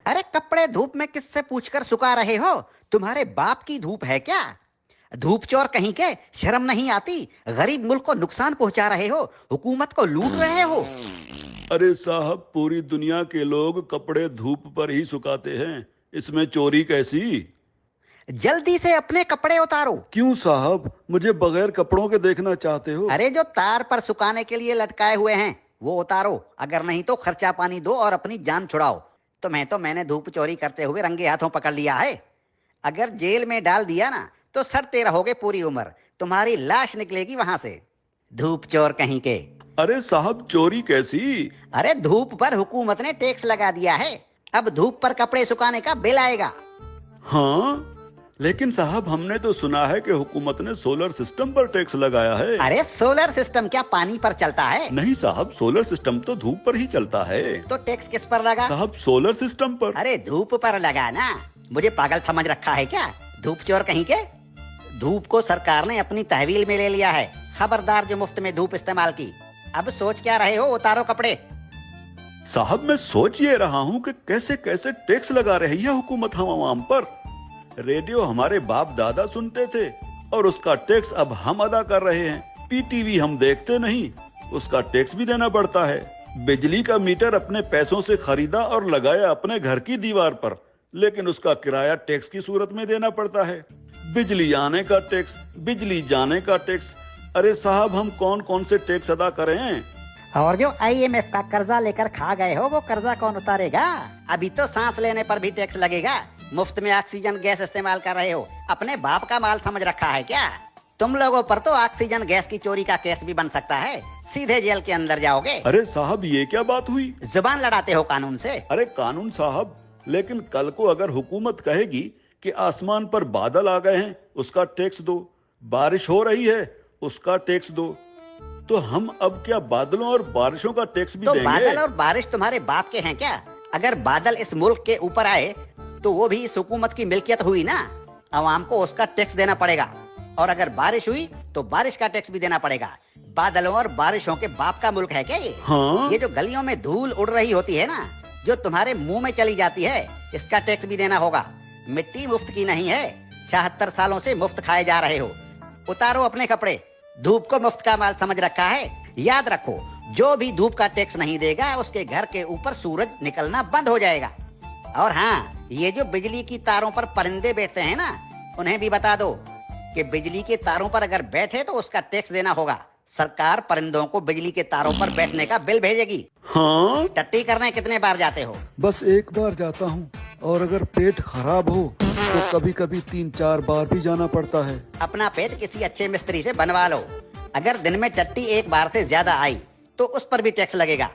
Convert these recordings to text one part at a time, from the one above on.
अरे कपड़े धूप में किससे पूछकर सुखा रहे हो? तुम्हारे बाप की धूप है क्या? धूप चोर कहीं के, शर्म नहीं आती? गरीब मुल्क को नुकसान पहुंचा रहे हो, हुकूमत को लूट रहे हो। अरे साहब, पूरी दुनिया के लोग कपड़े धूप पर ही सुखाते हैं, इसमें चोरी कैसी? जल्दी से अपने कपड़े उतारो। क्यों साहब, मुझे बगैर कपड़ों के देखना चाहते हो? अरे जो तार पर सुखाने के लिए लटकाए हुए हैं वो उतारो, अगर नहीं तो खर्चा पानी दो और अपनी जान छुड़ाओ। मैंने धूप चोरी करते हुए रंगे हाथों पकड़ लिया है। अगर जेल में डाल दिया ना तो सड़ते रहोगे पूरी उम्र, तुम्हारी लाश निकलेगी वहां से। धूप चोर कहीं के। अरे साहब, चोरी कैसी? अरे धूप पर हुकूमत ने टैक्स लगा दिया है, अब धूप पर कपड़े सुखाने का बिल आएगा। हाँ, लेकिन साहब हमने तो सुना है कि हुकूमत ने सोलर सिस्टम पर टैक्स लगाया है। अरे सोलर सिस्टम क्या पानी पर चलता है? नहीं साहब, सोलर सिस्टम तो धूप पर ही चलता है। तो टैक्स किस पर लगा? साहब सोलर सिस्टम पर। अरे धूप पर लगा ना, मुझे पागल समझ रखा है क्या? धूप चोर कहीं के। धूप को सरकार ने अपनी तहवील में ले लिया है, खबरदार जो मुफ्त में धूप इस्तेमाल की। अब सोच क्या रहे हो? उतारो कपड़े। साहब मैं सोच ये रहा हूँ कि कैसे कैसे टैक्स लगा रही है हुकूमत हम आवाम पर। रेडियो हमारे बाप दादा सुनते थे और उसका टैक्स अब हम अदा कर रहे हैं। पीटीवी हम देखते नहीं, उसका टैक्स भी देना पड़ता है। बिजली का मीटर अपने पैसों से खरीदा और लगाया अपने घर की दीवार पर, लेकिन उसका किराया टैक्स की सूरत में देना पड़ता है। बिजली आने का टैक्स, बिजली जाने का टैक्स। अरे साहब, हम कौन कौन से टैक्स अदा करें? और जो IMF का कर्जा लेकर खा गए हो वो कर्जा कौन उतारेगा? अभी तो सांस लेने पर भी टैक्स लगेगा। मुफ्त में ऑक्सीजन गैस इस्तेमाल कर रहे हो, अपने बाप का माल समझ रखा है क्या? तुम लोगों पर तो ऑक्सीजन गैस की चोरी का केस भी बन सकता है, सीधे जेल के अंदर जाओगे। अरे साहब, ये क्या बात हुई? जुबान लड़ाते हो कानून से। अरे कानून साहब, लेकिन कल को अगर हुकूमत कहेगी कि आसमान पर बादल आ गए हैं, उसका टैक्स दो, बारिश हो रही है, उसका टैक्स दो, तो हम अब क्या बादलों और बारिशों का टैक्स भी तो देंगे? बादल और बारिश तुम्हारे बाप के हैं क्या? अगर बादल इस मुल्क के ऊपर आए तो वो भी इस हुकूमत की मिल्कियत हुई ना, आवाम को उसका टैक्स देना पड़ेगा। और अगर बारिश हुई तो बारिश का टैक्स भी देना पड़ेगा। बादलों और बारिशों के बाप का मुल्क है क्या ये? हाँ? ये जो गलियों में धूल उड़ रही होती है ना, जो तुम्हारे मुंह में चली जाती है, इसका टैक्स भी देना होगा। मिट्टी मुफ्त की नहीं है, 76 सालों से मुफ्त खाए जा रहे हो। उतारो अपने कपड़े, धूप को मुफ्त का माल समझ रखा है। याद रखो, जो भी धूप का टैक्स नहीं देगा उसके घर के ऊपर सूरज निकलना बंद हो जाएगा। और हाँ, ये जो बिजली की तारों पर परिंदे बैठते हैं ना, उन्हें भी बता दो कि बिजली के तारों पर अगर बैठे तो उसका टैक्स देना होगा। सरकार परिंदों को बिजली के तारों पर बैठने का बिल भेजेगी। हाँ? टट्टी करने कितने बार जाते हो? बस एक बार जाता हूँ, और अगर पेट खराब हो तो कभी कभी 3-4 बार भी जाना पड़ता है। अपना पेट किसी अच्छे मिस्त्री से बनवा लो। अगर दिन में टट्टी एक बार से ज्यादा आई तो उस पर भी टैक्स लगेगा।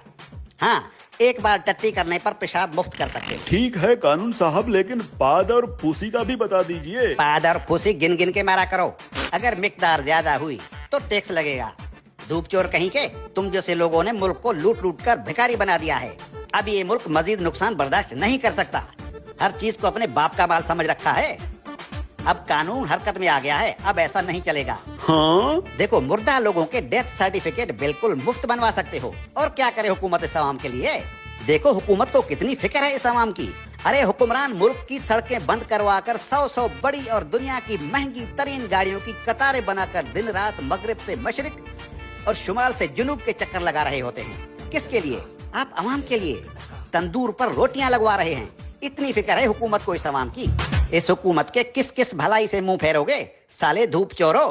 हाँ, एक बार टट्टी करने पर पेशाब मुफ्त कर सकते हो। ठीक है कानून साहब, लेकिन पाद और फूसी का भी बता दीजिए। पाद और फूसी गिन गिन के मारा करो, अगर मिकदार ज्यादा हुई तो टैक्स लगेगा। धूप चोर कहीं के, तुम जैसे लोगों ने मुल्क को लूट लूट कर भिखारी बना दिया है। अब ये मुल्क मजीद नुकसान बर्दाश्त नहीं कर सकता। हर चीज को अपने बाप का माल समझ रखा है। अब कानून हरकत में आ गया है, अब ऐसा नहीं चलेगा। हाँ? देखो, मुर्दा लोगों के डेथ सर्टिफिकेट बिल्कुल मुफ्त बनवा सकते हो। और क्या करे हुकूमत इस आवाम के लिए? देखो हुकूमत को कितनी फिक्र है इस आवाम की। अरे हुक्मरान मुल्क की सड़कें बंद करवाकर 100 बड़ी और दुनिया की महंगी तरीन गाड़ियों की कतारें बनाकर दिन रात मगरिब से मशरिक और शुमाल से जुनूब के चक्कर लगा रहे होते हैं। किसके लिए? आप आवाम के लिए। तंदूर पर रोटियां लगवा रहे हैं। इतनी फिक्र है हुकूमत को इस आवाम की। इस हुकूमत के किस किस भलाई से मुंह फेरोगे साले धूप चोरो?